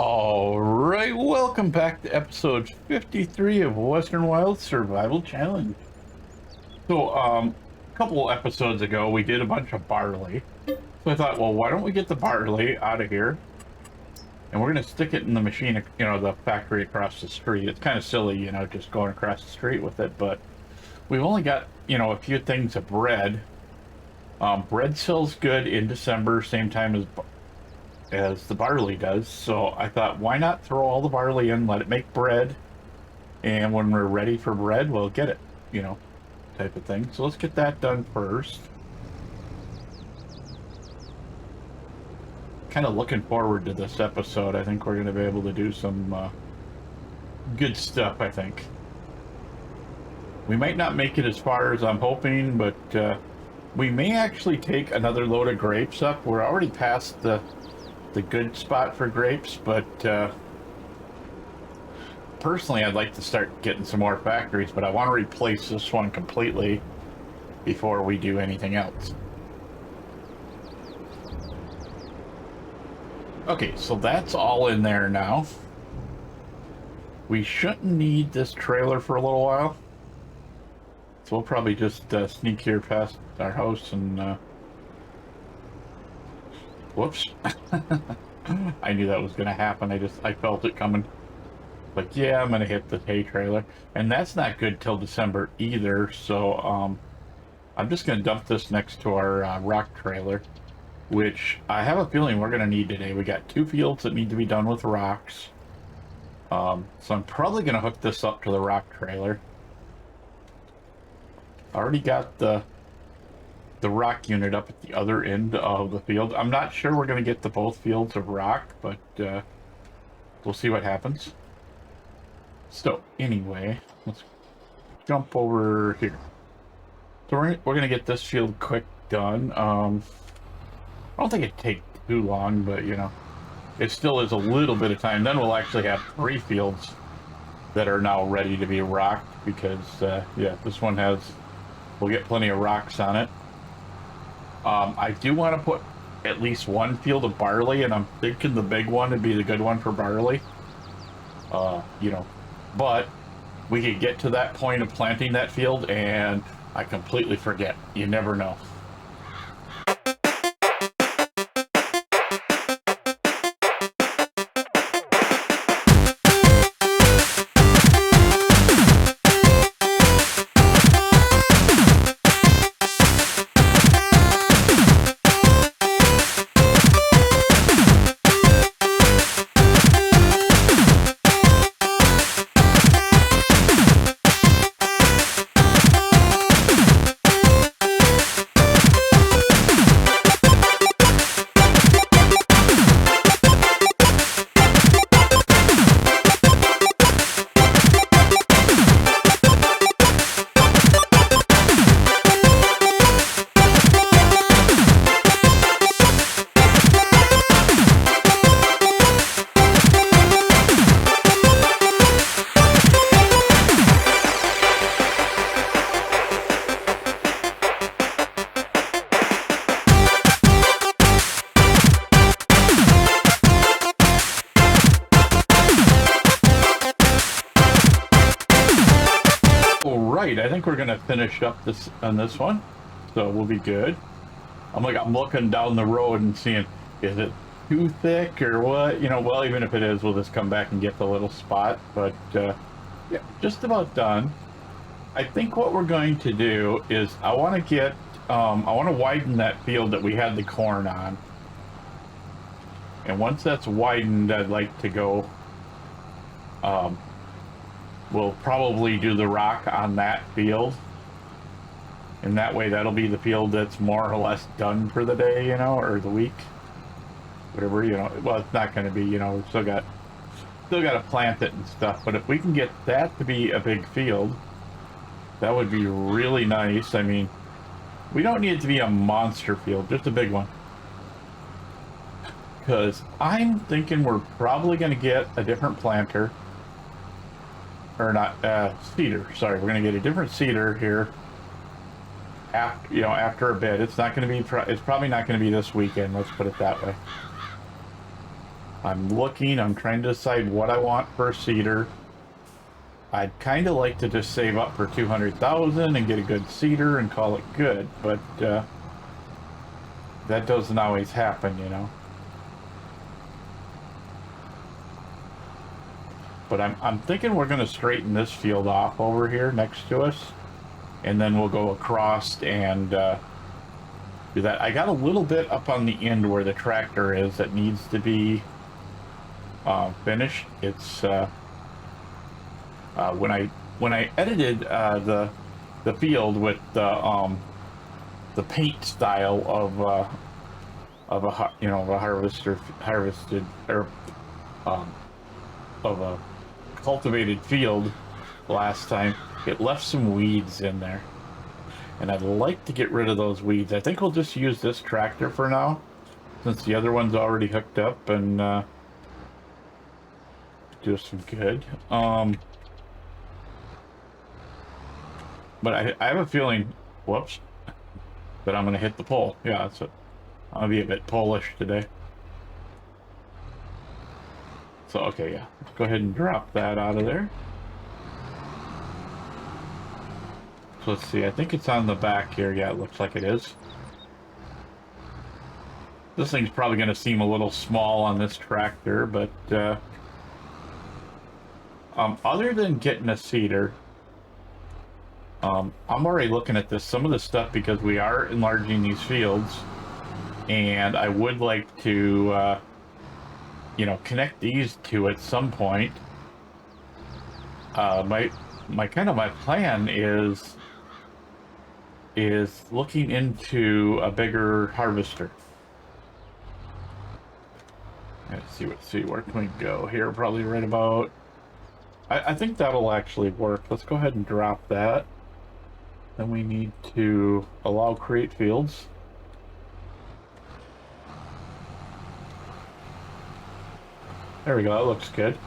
All right, welcome back to episode 53 of Western Wild Survival Challenge. So, a couple episodes ago, we did a bunch of barley. So I thought, well, why don't we get the barley out of here? And we're going to stick it in the machine, the factory across the street. It's kind of silly, just going across the street with it, but we've only got, a few things of bread. Bread sells good in December, same time as the barley does, so I thought, why not throw all the barley in, let it make bread, and when we're ready for bread, we'll get it, type of thing. So let's get that done first. Kind of looking forward to this episode. I think we're going to be able to do some good stuff, I think. We might not make it as far as I'm hoping, but we may actually take another load of grapes up. We're already past the good spot for grapes, but personally I'd like to start getting some more factories, but I want to replace this one completely before we do anything else. Okay, so that's all in there now. We shouldn't need this trailer for a little while, so we'll probably just sneak here past our house and whoops. I knew that was going to happen. I felt it coming. But yeah, I'm going to hit the hay trailer. And that's not good till December either. So I'm just going to dump this next to our rock trailer, which I have a feeling we're going to need today. We got 2 fields that need to be done with rocks. So I'm probably going to hook this up to the rock trailer. I already got the rock unit up at the other end of the field. I'm not sure we're going to get to both fields of rock, but we'll see what happens. So anyway, let's jump over here. So we're going to get this field quick done. I don't think it'd take too long, but it still is a little bit of time. Then we'll actually have 3 fields that are now ready to be rocked because yeah, this one we'll get plenty of rocks on it. I do want to put at least 1 field of barley, and I'm thinking the big one would be the good one for barley. But we could get to that point of planting that field and I completely forget. You never know. I think we're gonna finish up this one, so we'll be good. I'm looking down the road and seeing, is it too thick or what? Well, even if it is, we'll just come back and get the little spot. But yeah, just about done. I think what we're going to do is I want to widen that field that we had the corn on, and once that's widened, I'd like to go. We'll probably do the rock on that field, and that way that'll be the field that's more or less done for the day, or the week, whatever. Well, it's not going to be, we've still got to plant it and stuff, but if we can get that to be a big field, that would be really nice. I mean, we don't need it to be a monster field, just a big one, because I'm thinking we're probably going to get a different planter. Or not, cedar, sorry. We're going to get a different cedar here after a bit. It's not going to be, it's probably not going to be this weekend, let's put it that way. I'm looking, I'm trying to decide what I want for a seeder. I'd kind of like to just save up for 200,000 and get a good seeder and call it good, but that doesn't always happen, you know. But I'm thinking we're going to straighten this field off over here next to us, and then we'll go across and do that. I got a little bit up on the end where the tractor is that needs to be finished. It's when I edited the field with the paint style of a harvested or of a cultivated field last time, it left some weeds in there, and I'd like to get rid of those weeds. I think we'll just use this tractor for now, since the other one's already hooked up, and do some good. But I have a feeling, whoops, that I'm gonna hit the pole. Yeah, that's it. I'll be a bit Polish today. So, okay, yeah. Let's go ahead and drop that out of there. So let's see, I think it's on the back here. Yeah, it looks like it is. This thing's probably going to seem a little small on this tractor, but other than getting a seeder, I'm already looking at this, some of the stuff, because we are enlarging these fields, and I would like to you know, connect these two at some point. My plan is looking into a bigger harvester. Let's see where can we go here? Probably right about, I think that'll actually work. Let's go ahead and drop that. Then we need to allow create fields. There we go, that looks good.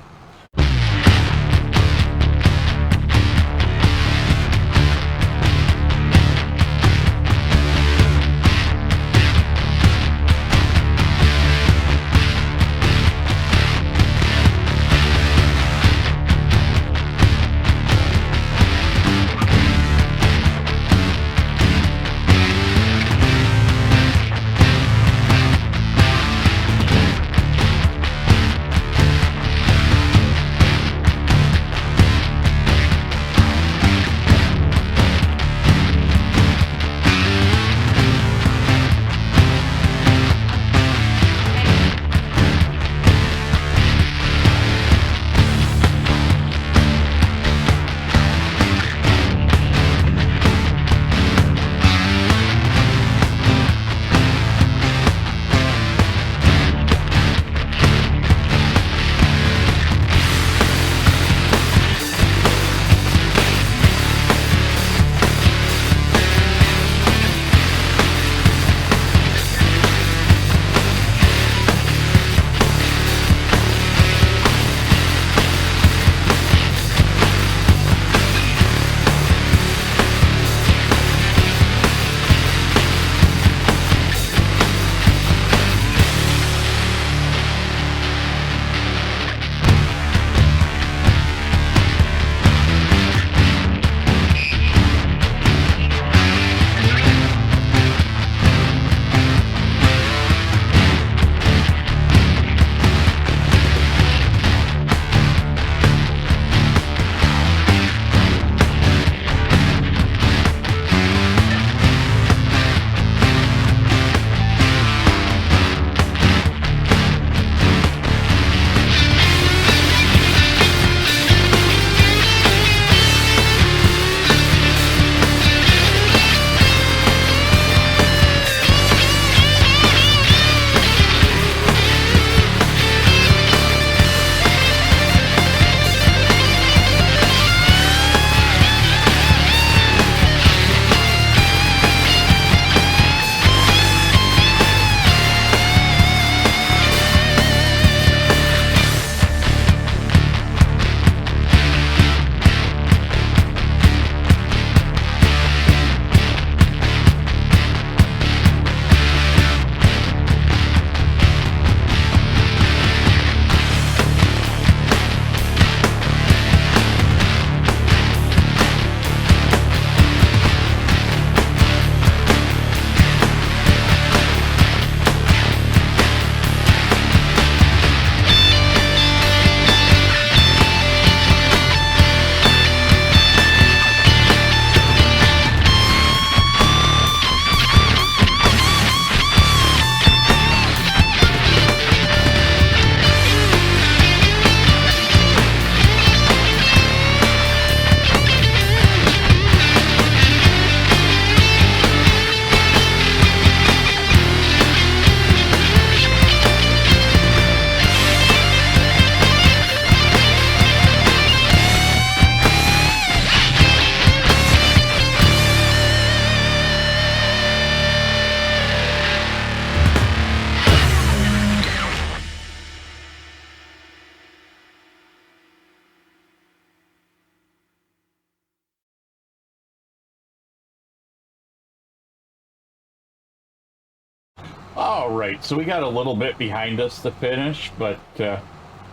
All right, so we got a little bit behind us to finish, but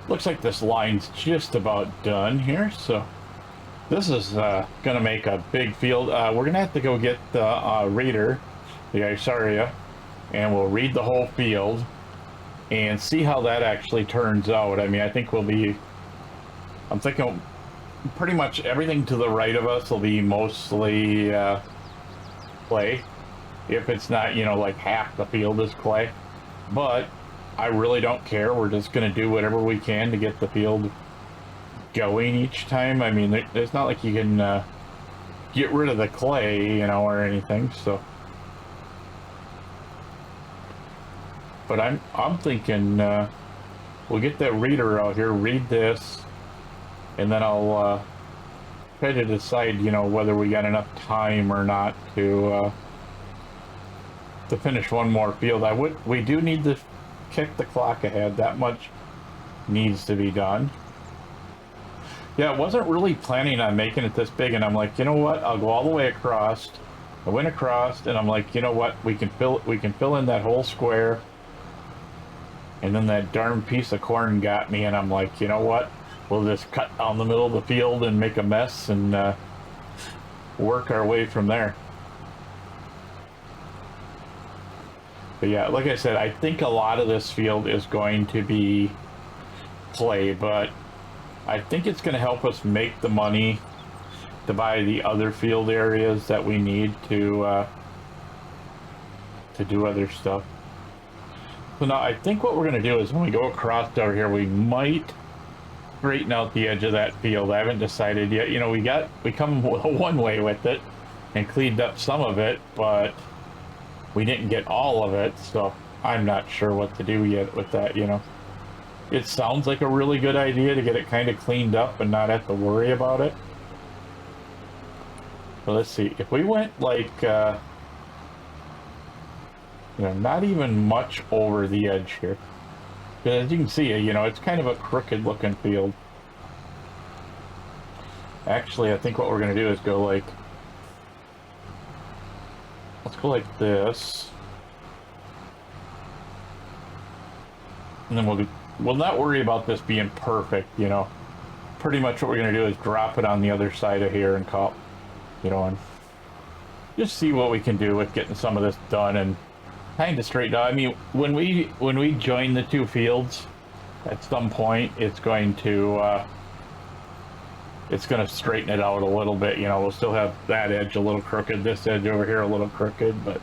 looks like this line's just about done here. So this is going to make a big field. We're going to have to go get the reader, the Isaria, and we'll read the whole field and see how that actually turns out. I mean, I think I'm thinking pretty much everything to the right of us will be mostly clay. If it's not, you know, like half the field is clay. But I really don't care. We're just going to do whatever we can to get the field going each time. I mean, it's not like you can get rid of the clay, you know, or anything. So, but I'm thinking we'll get that reader out here, read this, and then I'll try to decide, you know, whether we got enough time or not to finish one more field. We do need to kick the clock ahead. That much needs to be done. Yeah, I wasn't really planning on making it this big, and I'm like, you know what? I'll go all the way across. I went across, and I'm like, you know what? We can fill in that whole square. And then that darn piece of corn got me, and I'm like, you know what? We'll just cut down the middle of the field and make a mess and work our way from there. But yeah, like I said, I think a lot of this field is going to be clay, but I think it's going to help us make the money to buy the other field areas that we need to do other stuff. So now I think what we're going to do is when we go across over here, we might straighten out the edge of that field. I haven't decided yet. You know, we come one way with it and cleaned up some of it, but we didn't get all of it, so I'm not sure what to do yet with that, you know. It sounds like a really good idea to get it kind of cleaned up and not have to worry about it. So let's see, if we went like, you know, not even much over the edge here. Because as you can see, you know, it's kind of a crooked looking field. Actually, I think what we're going to do is go like, let's go like this. And then we'll not worry about this being perfect, you know. Pretty much what we're going to do is drop it on the other side of here and call, you know, and just see what we can do with getting some of this done and kind of straighten out. I mean, when we join the two fields, at some point, it's going to straighten it out a little bit. You know, we'll still have that edge a little crooked, this edge over here a little crooked, but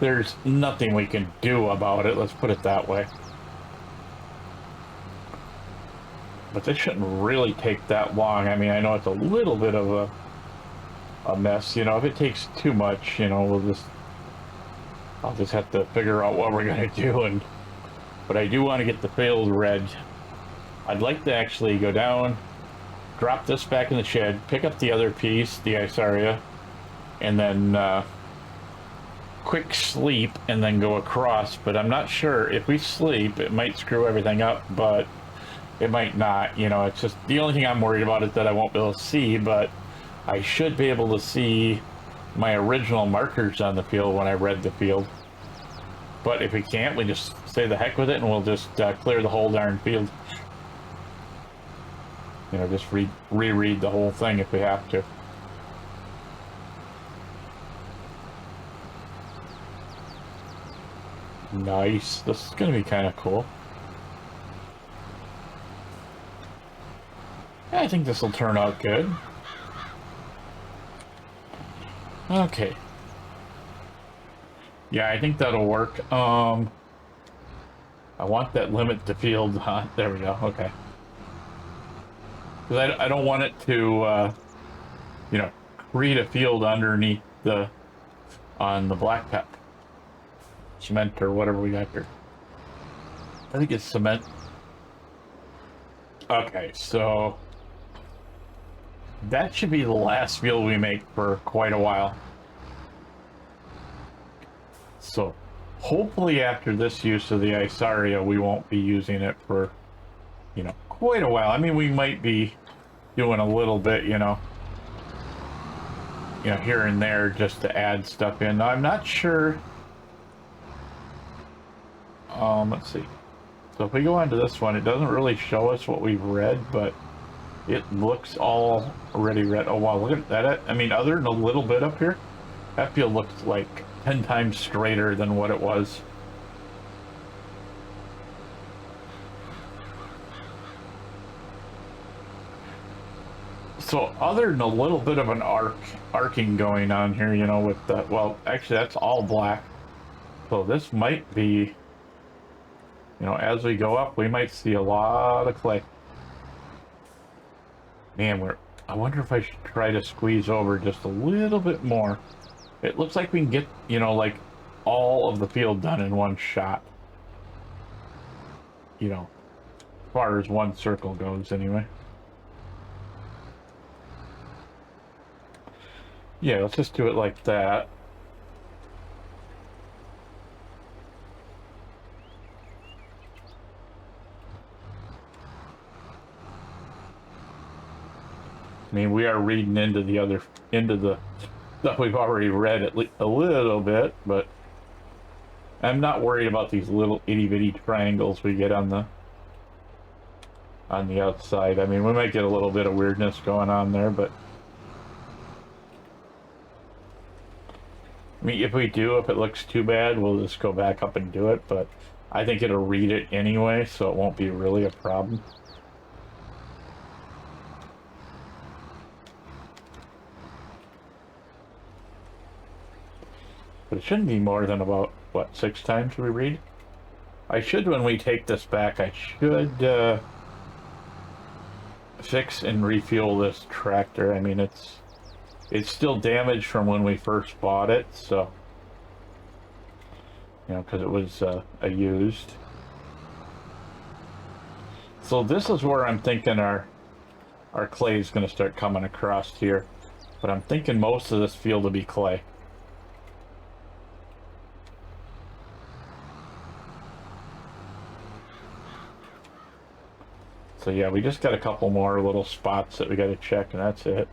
there's nothing we can do about it, let's put it that way. But this shouldn't really take that long. I mean, I know it's a little bit of a mess, you know. If it takes too much, you know, I'll just have to figure out what we're gonna do. But I do want to get the field red. I'd like to actually go down, drop this back in the shed, pick up the other piece, the Isaria, and then quick sleep and then go across. But I'm not sure if we sleep, it might screw everything up, but it might not. You know, it's just the only thing I'm worried about is that I won't be able to see, but I should be able to see my original markers on the field when I read the field. But if we can't, we just say the heck with it and we'll just clear the whole darn field. You know, just reread the whole thing if we have to. Nice. This is going to be kind of cool. I think this will turn out good. Okay. Yeah, I think that'll work. I want that limit to field. There we go. Okay. Because I don't want it to, you know, create a field underneath on the blacktop. Cement or whatever we got here. I think it's cement. Okay, so that should be the last field we make for quite a while. So hopefully after this use of the Isaria, we won't be using it for, you know, quite a while. I mean, we might be doing a little bit, you know, here and there just to add stuff in. Now, I'm not sure Let's see. So if we go into this one, it doesn't really show us what we've read, but it looks all already read. Oh wow, look at that. I mean, other than a little bit up here, that field looks like 10 times straighter than what it was. So other than a little bit of an arcing going on here, you know, with the, well, actually that's all black. So this might be, you know, as we go up, we might see a lot of clay. Man, I wonder if I should try to squeeze over just a little bit more. It looks like we can get, you know, like all of the field done in one shot. You know, as far as one circle goes anyway. Yeah, let's just do it like that. I mean, we are reading into the stuff we've already read at least a little bit, but I'm not worried about these little itty bitty triangles we get on the outside. I mean, we might get a little bit of weirdness going on there, but I mean, if it looks too bad, we'll just go back up and do it, but I think it'll read it anyway, so it won't be really a problem. But it shouldn't be more than about, what, 6 times we read? I should, when we take this back, I should fix and refuel this tractor. I mean, it's still damaged from when we first bought it, so, you know, because it was a used. So this is where I'm thinking our clay is going to start coming across here. But I'm thinking most of this field will be clay. So yeah, we just got a couple more little spots that we got to check, and that's it.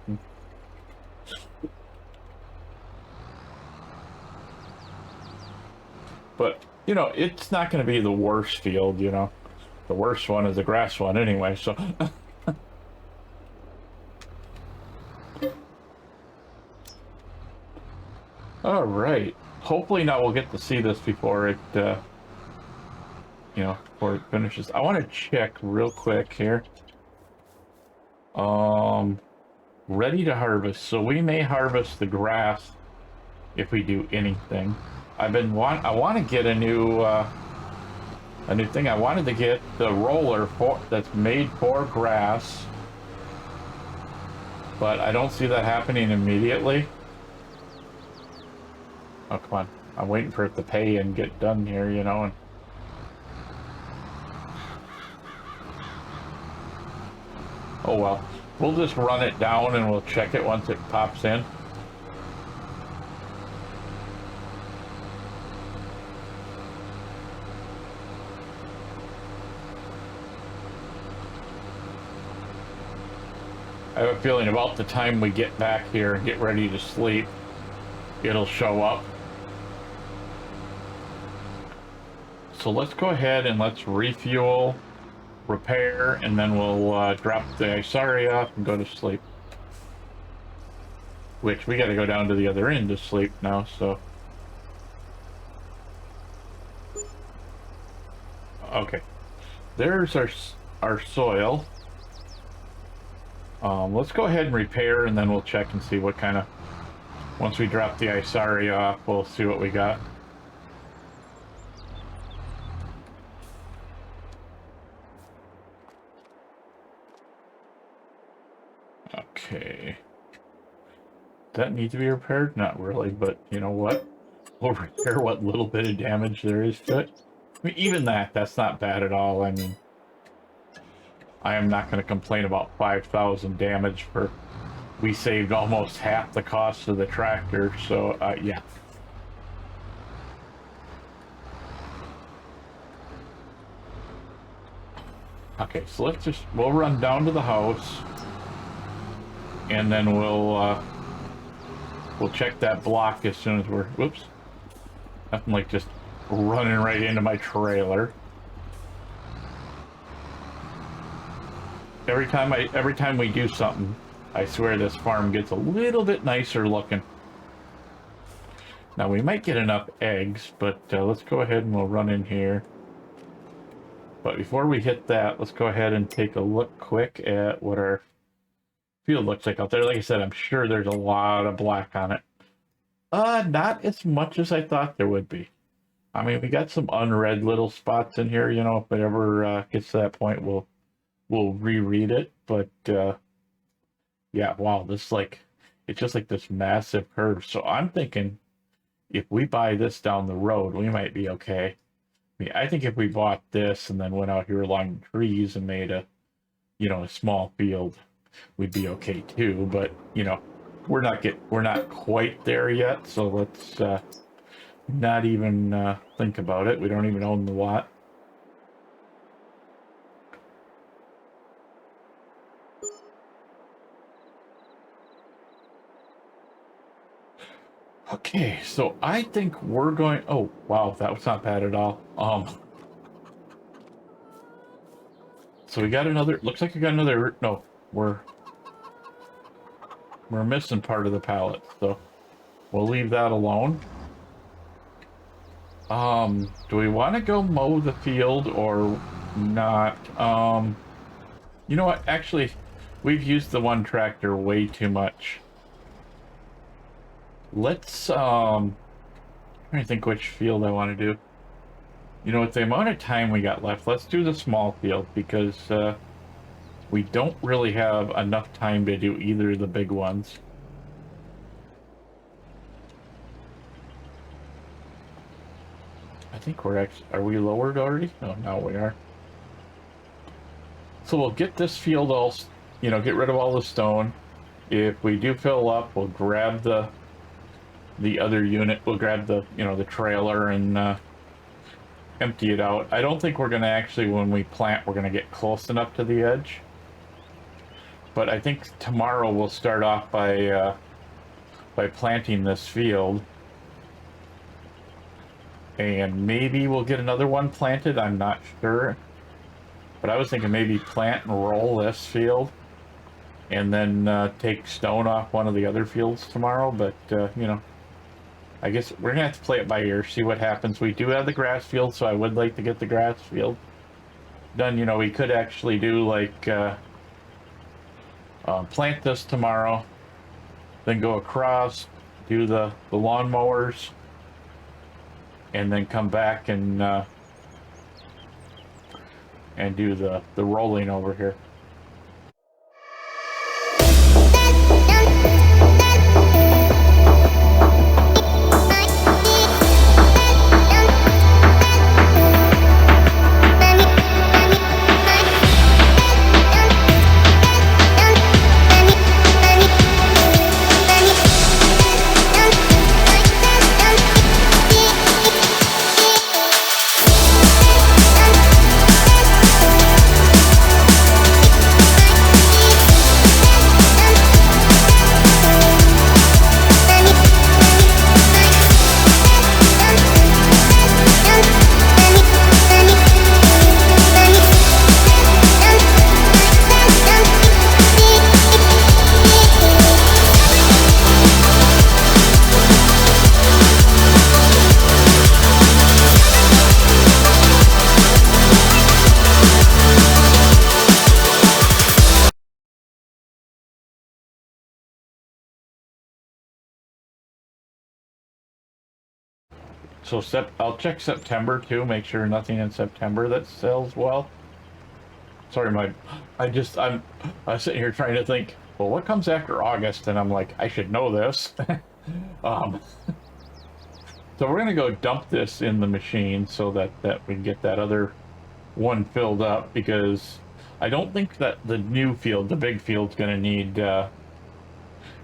But, you know, it's not going to be the worst field, you know. The worst one is the grass one anyway, so... All right. Hopefully now we'll get to see this before it, you know, before it finishes. I want to check real quick here. Ready to harvest. So we may harvest the grass if we do anything. I want to get a new thing. I wanted to get the roller that's made for grass, but I don't see that happening immediately. Oh, come on. I'm waiting for it to pay and get done here, you know. And oh well. We'll just run it down and we'll check it once it pops in. I have a feeling about the time we get back here and get ready to sleep, it'll show up. So let's go ahead and let's refuel, repair, and then we'll drop the Isaria off and go to sleep. Which we got to go down to the other end to sleep now, so. Okay. There's our soil. Let's go ahead and repair, and then we'll check and see what kind of... Once we drop the Isaria off, we'll see what we got. Okay. Does that need to be repaired? Not really, but you know what? We'll repair what little bit of damage there is to it. I mean, even that's not bad at all. I mean, I am not going to complain about 5,000 damage for... We saved almost half the cost of the tractor, so yeah. Okay, so we'll run down to the house, and then we'll check that block as soon as whoops. Nothing like just running right into my trailer. Every time we do something, I swear this farm gets a little bit nicer looking. Now we might get enough eggs, but let's go ahead and we'll run in here. But before we hit that, let's go ahead and take a look quick at what our field looks like out there. Like I said, I'm sure there's a lot of black on it. Not as much as I thought there would be. I mean, we got some unread little spots in here, you know, if it ever gets to that point, we'll reread it. But yeah, wow, this like, it's just like this massive curve. So I'm thinking if we buy this down the road, we might be okay. I mean, I think if we bought this and then went out here along the trees and made a, you know, a small field, we'd be okay too. But you know, we're not quite there yet. So let's not even think about it. We don't even own the lot. Okay, so I think we're going. Oh wow, that was not bad at all. So we got another. Looks like we got another. No, we're missing part of the pallet, so we'll leave that alone. Do we want to go mow the field or not? You know what? Actually, we've used the one tractor way too much. Let's trying to think which field I want to do. You know, with the amount of time we got left, let's do the small field because we don't really have enough time to do either of the big ones. I think we're actually, are we lowered already? No, now we are. So we'll get this field all, you know, get rid of all the stone. If we do fill up, we'll grab the other unit, we'll grab the, you know, the trailer and empty it out. I don't think we're going to actually, when we plant, we're going to get close enough to the edge. But I think tomorrow we'll start off by planting this field. And maybe we'll get another one planted, I'm not sure. But I was thinking maybe plant and roll this field. And then take stone off one of the other fields tomorrow. But, you know, I guess we're going to have to play it by ear, see what happens. We do have the grass field, so I would like to get the grass field done. You know, we could actually do like plant this tomorrow, then go across, do the lawnmowers, and then come back and do the rolling over here. So I'll check September too, make sure nothing in September that sells well. Sorry, I'm sitting here trying to think, well, what comes after August? And I'm like, I should know this. So we're gonna go dump this in the machine so that we can get that other one filled up, because I don't think that the new field, the big field's gonna need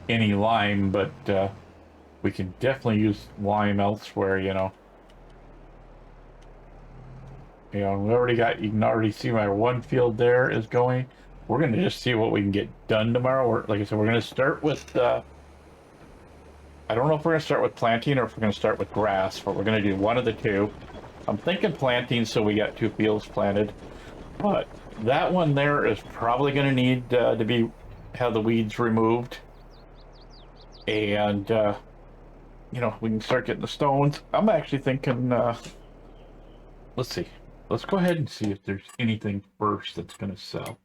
any lime, but we can definitely use lime elsewhere, you know. You know, we already got, you can already see my one field there is going. We're going to just see what we can get done tomorrow. Like I said, we're going to start with, I don't know if we're going to start with planting or if we're going to start with grass, but we're going to do one of the two. I'm thinking planting, so we got 2 fields planted. But that one there is probably going to need to have the weeds removed. And, you know, we can start getting the stones. I'm actually thinking, let's see. Let's go ahead and see if there's anything first that's going to sell.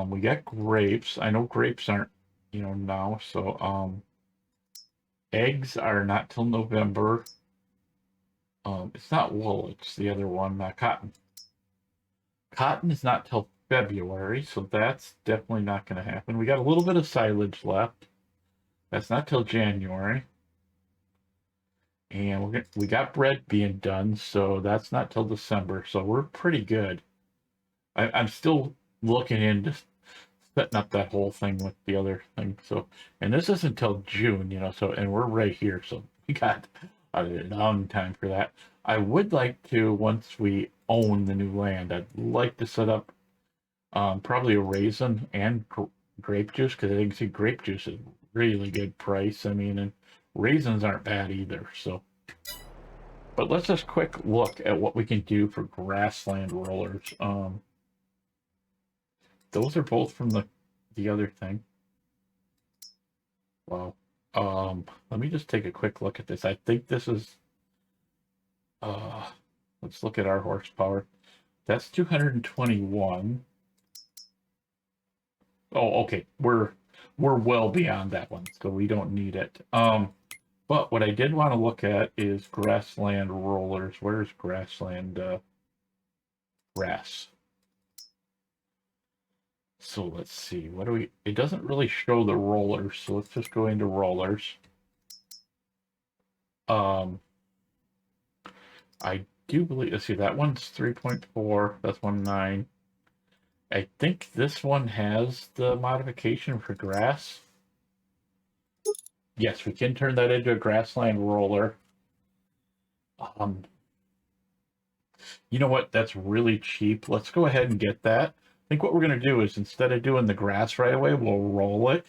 We got grapes. I know grapes aren't, you know, now. So, eggs are not till November. It's not wool, it's the other one, cotton. Cotton is not till February, so that's definitely not going to happen. We got a little bit of silage left. That's not till January. And we got bread being done, so that's not till December. So we're pretty good. I'm still looking into setting up that whole thing with the other thing. So, and this isn't till June, you know. So, and we're right here, so we got a long time for that. I would like to, once we own the new land, I'd like to set up probably a raisin and grape juice, because I think see grape juice is really good price. I mean, and raisins aren't bad either. So, but let's just quick look at what we can do for grassland rollers. Those are both from the other thing. Wow. Let me just take a quick look at this. I think this is let's look at our horsepower. That's 221. Oh, okay. We're well beyond that one, so we don't need it. But what I did want to look at is grassland rollers. Where's grassland grass? So let's see. What do we? It doesn't really show the rollers, so let's just go into rollers. I do believe. Let's see. That one's 3.4. That's 1.9. I think this one has the modification for grass. Yes, we can turn that into a grassland roller. You know what? That's really cheap. Let's go ahead and get that. I think what we're going to do is, instead of doing the grass right away, we'll roll it.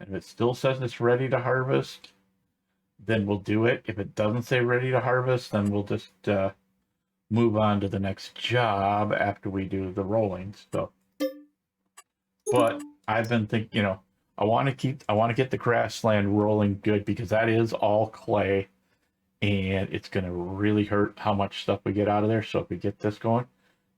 And if it still says it's ready to harvest, then we'll do it. If it doesn't say ready to harvest, then we'll just move on to the next job after we do the rolling stuff. But I've been thinking, you know, I want to get the grassland rolling good, because that is all clay, and it's going to really hurt how much stuff we get out of there. So if we get this going,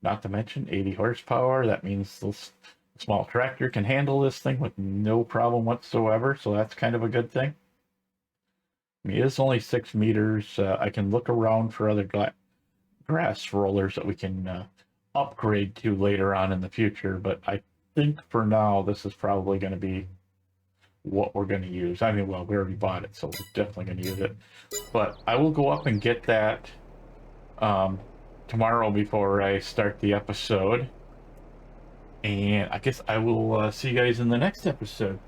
not to mention 80 horsepower, that means this small tractor can handle this thing with no problem whatsoever. So that's kind of a good thing. I mean, it's only 6 meters. I can look around for other grass rollers that we can upgrade to later on in the future, but I think for now this is probably going to be what we're going to use. I mean, well, we already bought it, so we're definitely going to use it. But I will go up and get that tomorrow before I start the episode. And I guess I will see you guys in the next episode.